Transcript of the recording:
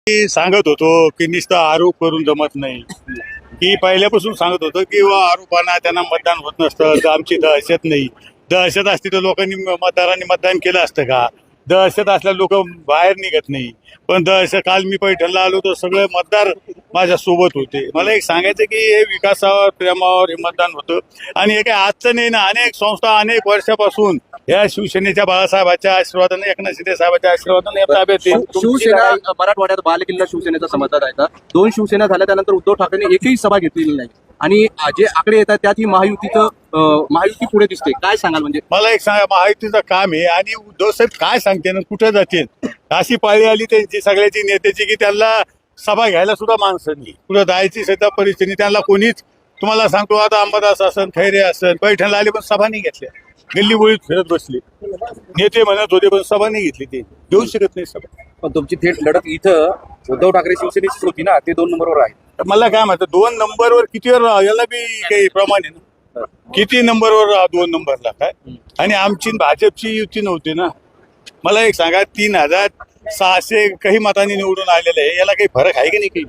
मी सांगत होतो की नुसतं आरोप करून जमत नाही, की पहिल्यापासून सांगत होतो की आरोपांना त्यांना मतदान होत नसतं, तर आमची दहशत नाही. दहशत असती तर लोकांनी मतदारांनी मतदान केलं असतं का? दहशत असल्या लोक बाहेर निघत नाही. पण दहशत, काल मी पैठणला आलो तर सगळे मतदार माझ्या सोबत होते. मला एक सांगायचं की हे विकासावर प्रेमावर हे मतदान होतं. आणि हे काही आजचं नाही ना, अनेक संस्था अनेक वर्षापासून या शिवसेनेच्या बाळासाहेबांच्या आशीर्वादाने, एकनाथ शिंदे साहेबांच्या आशीर्वादाने या ताब्यात आहे. शिवसेना मराठवाड्यात बालेकिल्ला शिवसेनेचा समजला जायचा. 2 शिवसेना झाल्या त्यानंतर उद्धव ठाकरेंनी एकही सभा घेतलेली नाही आणि जे आकडे येतात त्यात ही महायुती पुढे दिसते. काय सांगाल? म्हणजे मला एक सांगा, महायुतीचं काम आहे आणि उद्धव साहेब काय सांगते ना, कुठे जाते? अशी पाळी आली त्यांची सगळ्याची नेत्याची की त्यांना सभा घ्यायला सुद्धा माणसं नाही, कुठं जायची सुद्धा परिस्थिती त्यांना कोणीच. तुम्हाला सांगतो, आता अंबादास असन, खैरे असन, पैठणला आले पण सभा नाही घेतल्या, गल्ली बोळीत फिरत बसले. नेते म्हणत होते पण सभा नाही घेतली, ते देऊ शकत नाही सभा. पण तुमची थेट लढत इथं उद्धव ठाकरे शिवसेनेची होती ना, ते 2 नंबरवर आहे. तर मला काय म्हणतं, 2 नंबरवर किती वेळ याला बी काही प्रमाण आहे ना, किती नंबरवर 2 नंबरला काय? आणि आमची भाजपची युती नव्हती ना. मला एक सांगा, 3600 काही मतांनी निवडून आलेलं आहे, याला काही फरक आहे की नाही काही?